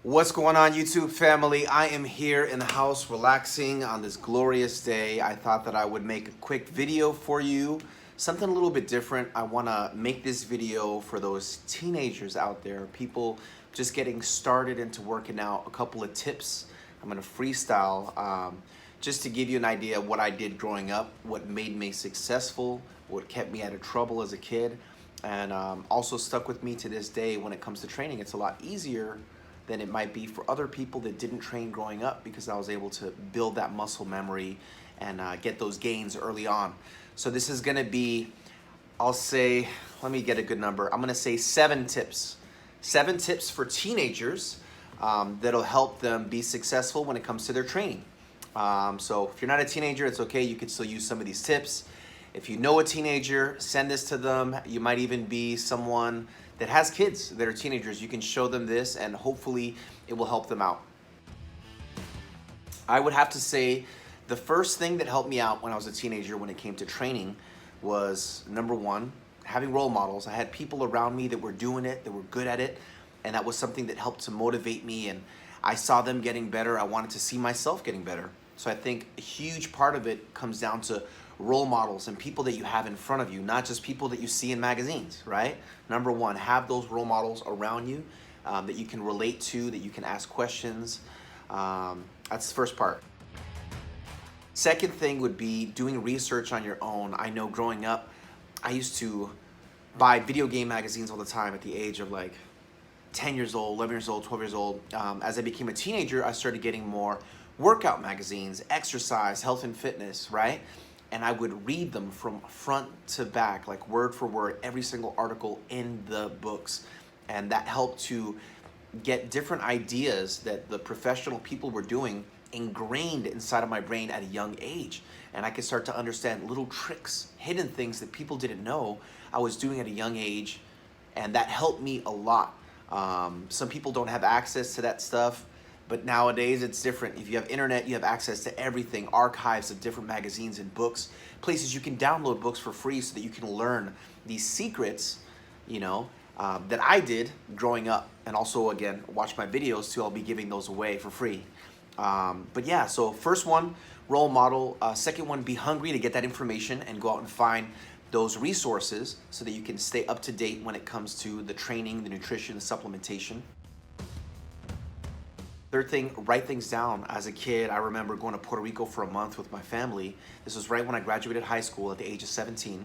What's going on, YouTube family? I am here in the house relaxing on this glorious day. I thought that I would make a quick video for you, something a little bit different. I want to make this video for those teenagers out there, people just getting started into working out. A couple of tips. I'm going to freestyle just to give you an idea of what I did growing up, what made me successful, what kept me out of trouble as a kid, and also stuck with me to this day when it comes to training. It's a lot easier than it might be for other people that didn't train growing up, because I was able to build that muscle memory and get those gains early on. So this is gonna be, I'll say, let me get a good number. I'm gonna say 7 tips. 7 tips for teenagers that'll help them be successful when it comes to their training. So if you're not a teenager, it's okay. You can still use some of these tips. If you know a teenager, send this to them. You might even be someone that has kids that are teenagers. You can show them this and hopefully it will help them out. I would have to say the first thing that helped me out when I was a teenager when it came to training was, number one, having role models. I had people around me that were doing it, that were good at it, and that was something that helped to motivate me, and I saw them getting better. I wanted to see myself getting better. So I think a huge part of it comes down to role models and people that you have in front of you, not just people that you see in magazines, right? Number one, have those role models around you that you can relate to, that you can ask questions. That's the first part. Second thing would be doing research on your own. I know growing up, I used to buy video game magazines all the time at the age of like 10 years old, 11 years old, 12 years old. As I became a teenager, I started getting more workout magazines, exercise, health and fitness, right? And I would read them from front to back, like word for word, every single article in the books. And that helped to get different ideas that the professional people were doing ingrained inside of my brain at a young age. And I could start to understand little tricks, hidden things that people didn't know I was doing at a young age. And that helped me a lot. Some people don't have access to that stuff, but nowadays it's different. If you have internet, you have access to everything, archives of different magazines and books, places you can download books for free so that you can learn these secrets, that I did growing up. And also, again, watch my videos too. I'll be giving those away for free. But yeah, so first one, role model. Second one, be hungry to get that information and go out and find those resources so that you can stay up to date when it comes to the training, the nutrition, the supplementation. Third thing, write things down. As a kid, I remember going to Puerto Rico for a month with my family. This was right when I graduated high school at the age of 17.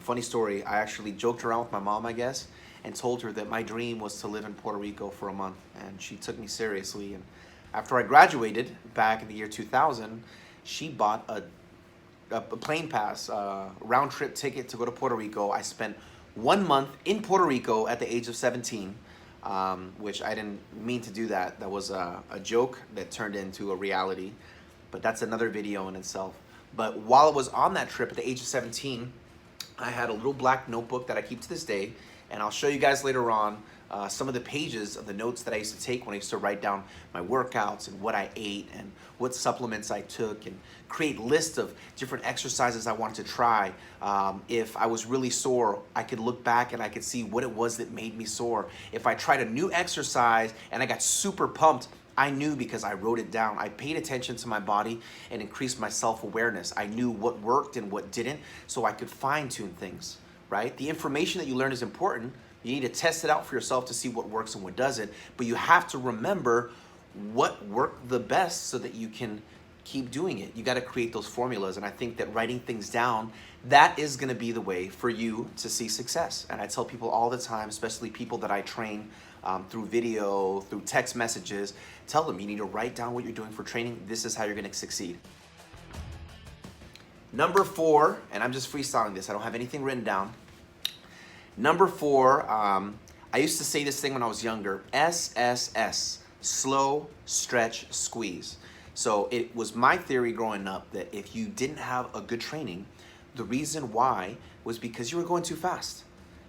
Funny story, I actually joked around with my mom, I guess, and told her that my dream was to live in Puerto Rico for a month, and she took me seriously. And after I graduated back in the year 2000, she bought a plane pass, round trip ticket to go to Puerto Rico. I spent 1 month in Puerto Rico at the age of 17. Which I didn't mean to do that. That was a joke that turned into a reality, but that's another video in itself. But while I was on that trip at the age of 17, I had a little black notebook that I keep to this day, and I'll show you guys later on some of the pages of the notes that I used to take when I used to write down my workouts and what I ate and what supplements I took, and create lists of different exercises I wanted to try. If I was really sore, I could look back and I could see what it was that made me sore. If I tried a new exercise and I got super pumped, I knew because I wrote it down. I paid attention to my body and increased my self-awareness. I knew what worked and what didn't, so I could fine-tune things, right? The information that you learn is important. You need to test it out for yourself to see what works and what doesn't, but you have to remember what worked the best so that you can keep doing it. You got to create those formulas, and I think that writing things down, that is going to be the way for you to see success. And I tell people all the time, especially people that I train through video, through text messages, tell them you need to write down what you're doing for training. This is how you're going to succeed. Number 4, and I'm just freestyling this, I don't have anything written down. Number 4, I used to say this thing when I was younger, SSS, slow, stretch, squeeze. So it was my theory growing up that if you didn't have a good training, the reason why was because you were going too fast.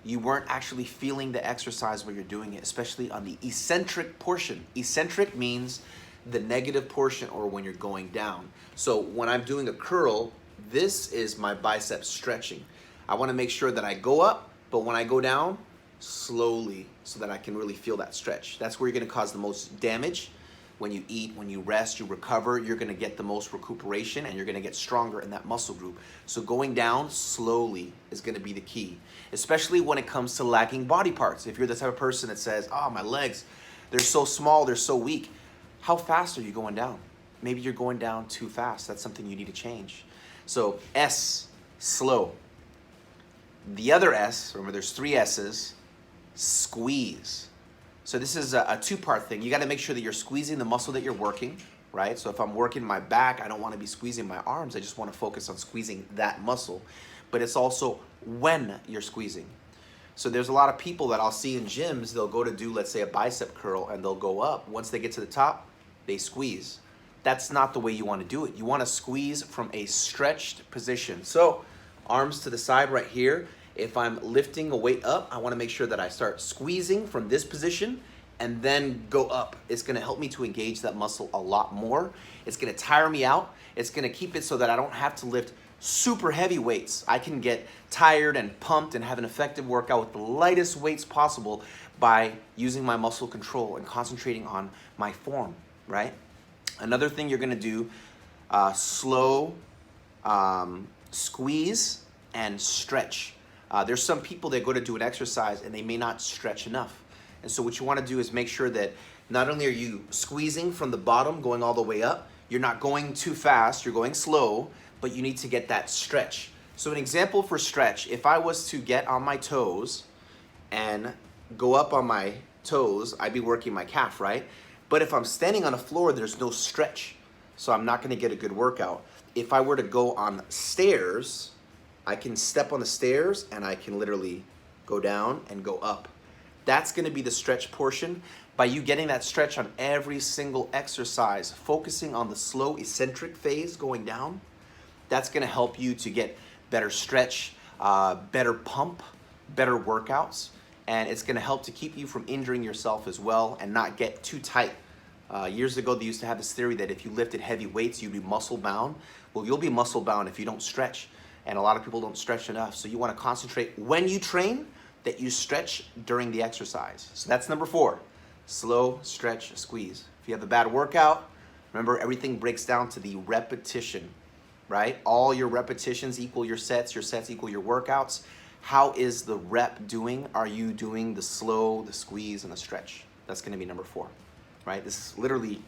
You weren't actually feeling the exercise while you're doing it, especially on the eccentric portion. Eccentric means the negative portion, or when you're going down. So when I'm doing a curl, this is my bicep stretching. I want to make sure that I go up, but when I go down, slowly so that I can really feel that stretch. That's where you're gonna cause the most damage. When you eat, when you rest, you recover, you're gonna get the most recuperation and you're gonna get stronger in that muscle group. So going down slowly is gonna be the key, especially when it comes to lacking body parts. If you're the type of person that says, oh, my legs, they're so small, they're so weak. How fast are you going down? Maybe you're going down too fast. That's something you need to change. So S, slow. The other S, remember there's 3 S's, squeeze. So this is a 2-part thing. You got to make sure that you're squeezing the muscle that you're working, right? So if I'm working my back, I don't want to be squeezing my arms. I just want to focus on squeezing that muscle. But it's also when you're squeezing. So there's a lot of people that I'll see in gyms, they'll go to do, let's say, a bicep curl, and they'll go up. Once they get to the top, they squeeze. That's not the way you want to do it. You want to squeeze from a stretched position. So arms to the side right here. If I'm lifting a weight up, I want to make sure that I start squeezing from this position and then go up. It's going to help me to engage that muscle a lot more. It's going to tire me out. It's going to keep it so that I don't have to lift super heavy weights. I can get tired and pumped and have an effective workout with the lightest weights possible by using my muscle control and concentrating on my form, right? Another thing you're going to do, slow squeeze and stretch. There's some people that go to do an exercise and they may not stretch enough. And so what you want to do is make sure that not only are you squeezing from the bottom going all the way up, you're not going too fast, you're going slow, but you need to get that stretch. So an example for stretch, if I was to get on my toes and go up on my toes, I'd be working my calf, right? But if I'm standing on a floor, there's no stretch. So I'm not going to get a good workout. If I were to go on stairs, I can step on the stairs and I can literally go down and go up. That's going to be the stretch portion. By you getting that stretch on every single exercise, focusing on the slow eccentric phase going down, that's going to help you to get better stretch, better pump, better workouts, and it's going to help to keep you from injuring yourself as well and not get too tight. Years ago, they used to have this theory that if you lifted heavy weights, you'd be muscle bound. Well, you'll be muscle bound if you don't stretch. And a lot of people don't stretch enough. So you want to concentrate when you train that you stretch during the exercise. So that's number 4, slow, stretch, squeeze. If you have a bad workout, remember everything breaks down to the repetition, right? All your repetitions equal your sets equal your workouts. How is the rep doing? Are you doing the slow, the squeeze, and the stretch? That's going to be number 4, right? This is literally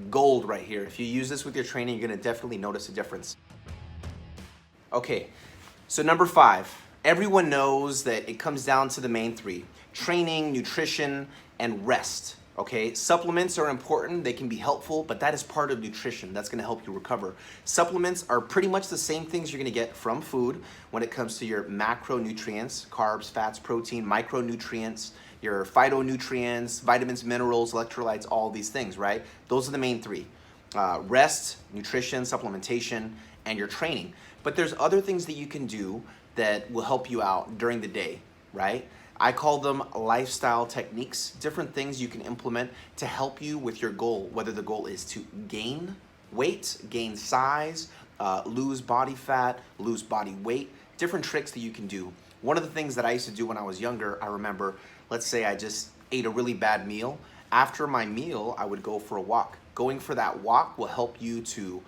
gold right here. If you use this with your training, you're going to definitely notice a difference. Okay, so number 5, everyone knows that it comes down to the main 3, training, nutrition, and rest, okay? Supplements are important, they can be helpful, but that is part of nutrition. That's gonna help you recover. Supplements are pretty much the same things you're gonna get from food when it comes to your macronutrients, carbs, fats, protein, micronutrients, your phytonutrients, vitamins, minerals, electrolytes, all these things, right? Those are the main 3. Rest, nutrition, supplementation, and your training. But there's other things that you can do that will help you out during the day, right? I call them lifestyle techniques, different things you can implement to help you with your goal, whether the goal is to gain weight, gain size, lose body fat, lose body weight, different tricks that you can do. One of the things that I used to do when I was younger, I remember, let's say I just ate a really bad meal. After my meal, I would go for a walk. Going for that walk will help you to,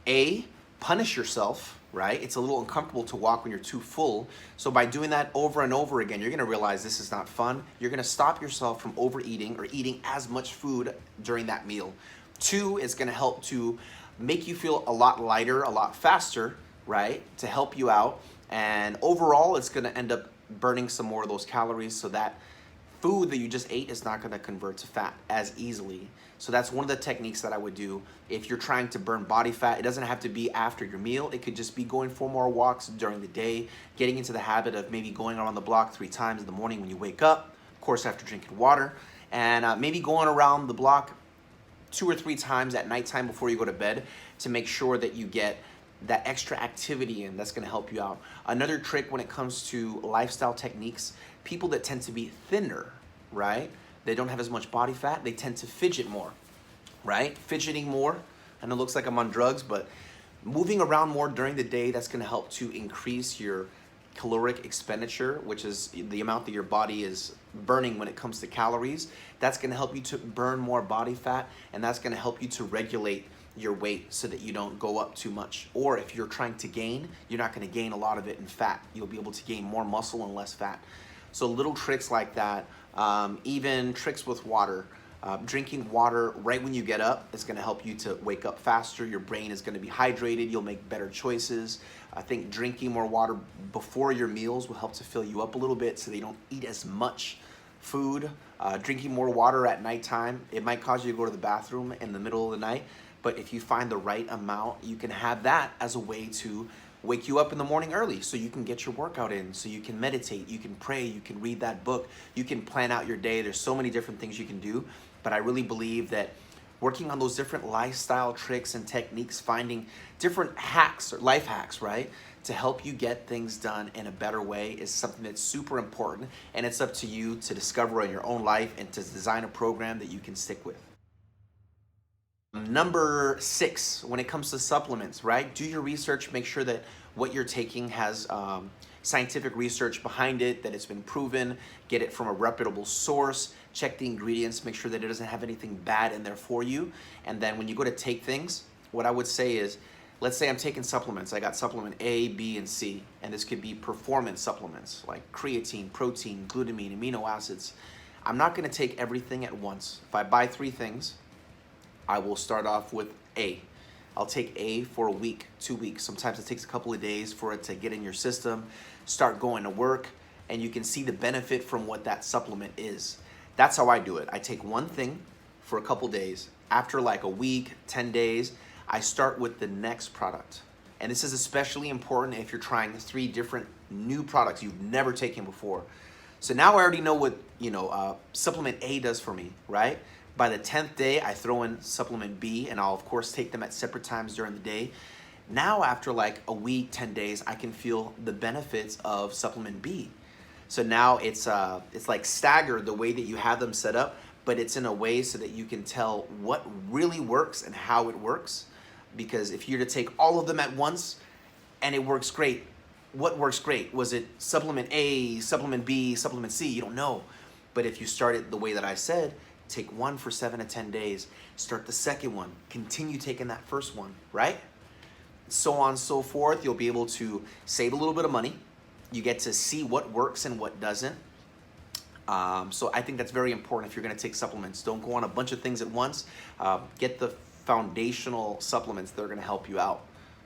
A, punish yourself, right? It's a little uncomfortable to walk when you're too full. So by doing that over and over again, you're gonna realize this is not fun. You're gonna stop yourself from overeating or eating as much food during that meal. 2, it's gonna help to make you feel a lot lighter, a lot faster, right? To help you out. And overall, it's gonna end up burning some more of those calories so that food that you just ate is not gonna convert to fat as easily. So that's one of the techniques that I would do if you're trying to burn body fat. It doesn't have to be after your meal. It could just be going for more walks during the day, getting into the habit of maybe going around the block 3 times in the morning when you wake up, of course after drinking water, and maybe going around the block 2 or 3 times at nighttime before you go to bed to make sure that you get that extra activity in. That's gonna help you out. Another trick when it comes to lifestyle techniques, people that tend to be thinner, right? They don't have as much body fat, they tend to fidget more, right? Fidgeting more, and it looks like I'm on drugs, but moving around more during the day, that's gonna help to increase your caloric expenditure, which is the amount that your body is burning when it comes to calories. That's going to help you to burn more body fat, and that's going to help you to regulate your weight so that you don't go up too much. Or if you're trying to gain, you're not going to gain a lot of it in fat. You'll be able to gain more muscle and less fat. So little tricks like that, even tricks with water. Drinking water right when you get up is going to help you to wake up faster. Your brain is going to be hydrated. You'll make better choices. I think drinking more water before your meals will help to fill you up a little bit so that you don't eat as much food. Drinking more water at nighttime, it might cause you to go to the bathroom in the middle of the night, but if you find the right amount, you can have that as a way to wake you up in the morning early so you can get your workout in, so you can meditate, you can pray, you can read that book, you can plan out your day. There's so many different things you can do, but I really believe that working on those different lifestyle tricks and techniques, finding different hacks or life hacks, right, to help you get things done in a better way is something that's super important, and it's up to you to discover in your own life and to design a program that you can stick with. Number 6, when it comes to supplements, right? Do your research, make sure that what you're taking has scientific research behind it, that it's been proven, get it from a reputable source, check the ingredients, make sure that it doesn't have anything bad in there for you. And then when you go to take things, what I would say is, let's say I'm taking supplements. I got supplement A, B, and C, and this could be performance supplements like creatine, protein, glutamine, amino acids. I'm not gonna take everything at once. If I buy 3 things, I will start off with A. I'll take A for a week, 2 weeks. Sometimes it takes a couple of days for it to get in your system, start going to work, and you can see the benefit from what that supplement is. That's how I do it. I take one thing for a couple days. After like a week, 10 days, I start with the next product. And this is especially important if you're trying 3 different new products you've never taken before. So now I already know what, supplement A does for me, right? By the 10th day, I throw in supplement B, and I'll of course take them at separate times during the day. Now after like a week, 10 days, I can feel the benefits of supplement B. So now it's like staggered the way that you have them set up, but it's in a way so that you can tell what really works and how it works. Because if you're to take all of them at once and it works great, what works great? Was it supplement A, supplement B, supplement C? You don't know. But if you start it the way that I said, take one for 7 to 10 days, start the second one, continue taking that first one, right? So on and so forth. You'll be able to save a little bit of money. You get to see what works and what doesn't. So I think that's very important if you're going to take supplements. Don't go on a bunch of things at once. Get the foundational supplements that are going to help you out.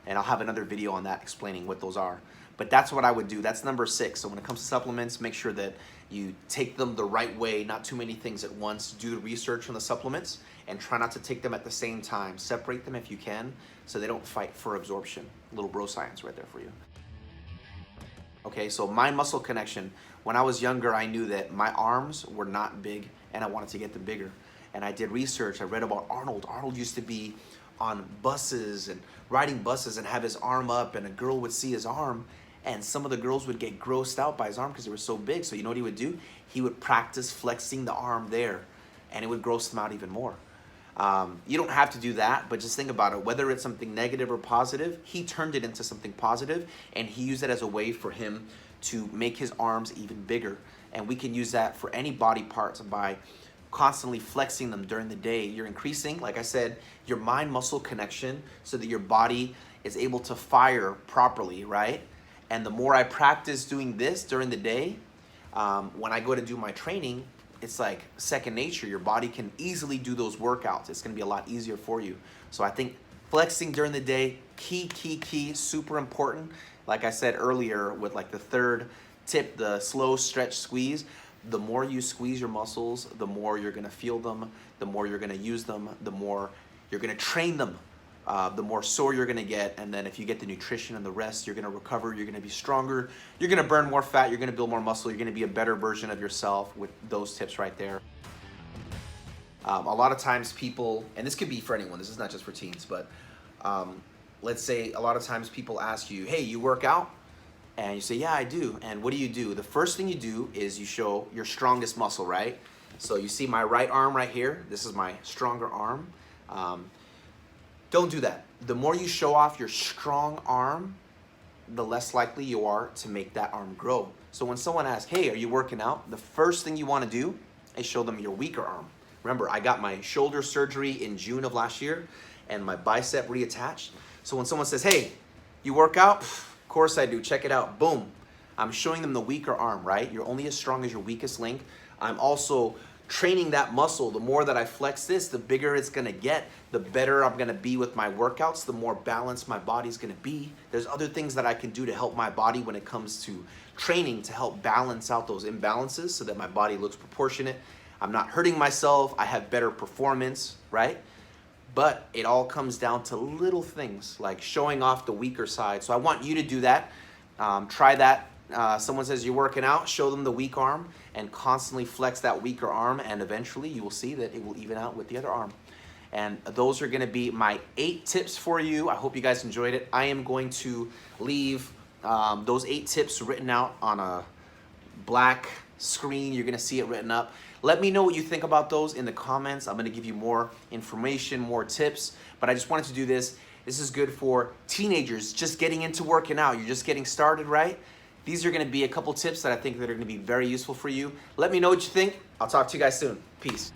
And I'll have another video on that explaining what those are. But that's what I would do. That's number 6. So when it comes to supplements, make sure that you take them the right way, not too many things at once. Do the research on the supplements and try not to take them at the same time. Separate them if you can so they don't fight for absorption. Little bro science right there for you. Okay, so mind-muscle connection. When I was younger, I knew that my arms were not big and I wanted to get them bigger. And I did research. I read about Arnold. Arnold used to be on buses and riding buses and have his arm up, and a girl would see his arm, and some of the girls would get grossed out by his arm because they were so big. So you know what he would do? He would practice flexing the arm there, and it would gross them out even more. You don't have to do that, but just think about it. Whether it's something negative or positive, he turned it into something positive, and he used it as a way for him to make his arms even bigger. And we can use that for any body parts by constantly flexing them during the day. You're increasing, like I said, your mind-muscle connection so that your body is able to fire properly, right? And the more I practice doing this during the day, when I go to do my training, it's like second nature. Your body can easily do those workouts. It's gonna be a lot easier for you. So I think flexing during the day, key, super important. Like I said earlier with like the 3rd tip, the slow stretch squeeze, the more you squeeze your muscles, the more you're gonna feel them, the more you're gonna use them, the more you're gonna train them, the more sore you're gonna get. And then if you get the nutrition and the rest, you're gonna recover, you're gonna be stronger, you're gonna burn more fat, you're gonna build more muscle, you're gonna be a better version of yourself with those tips right there. A lot of times people, and this could be for anyone, this is not just for teens, but let's say a lot of times people ask you, hey, you work out? And you say, yeah, I do. And what do? The first thing you do is you show your strongest muscle, right? So you see my right arm right here. This is my stronger arm. Don't do that. The more you show off your strong arm, the less likely you are to make that arm grow. So when someone asks, hey, are you working out? The first thing you want to do is show them your weaker arm. Remember, I got my shoulder surgery in June of last year and my bicep reattached. So when someone says, hey, you work out? Of course I do. Check it out. Boom. I'm showing them the weaker arm, right? You're only as strong as your weakest link. I'm also training that muscle. The more that I flex this, the bigger it's gonna get, the better I'm gonna be with my workouts, the more balanced my body's gonna be. There's other things that I can do to help my body when it comes to training to help balance out those imbalances so that my body looks proportionate. I'm not hurting myself, I have better performance, right? But it all comes down to little things like showing off the weaker side. So I want you to do that. Try that. Someone says you're working out, show them the weak arm and constantly flex that weaker arm, and eventually you will see that it will even out with the other arm. And those are gonna be my 8 tips for you. I hope you guys enjoyed it. I am going to leave those 8 tips written out on a black screen. You're gonna see it written up. Let me know what you think about those in the comments. I'm gonna give you more information, more tips, but I just wanted to do this. This is good for teenagers just getting into working out. You're just getting started, right? These are gonna be a couple tips that I think that are gonna be very useful for you. Let me know what you think. I'll talk to you guys soon. Peace.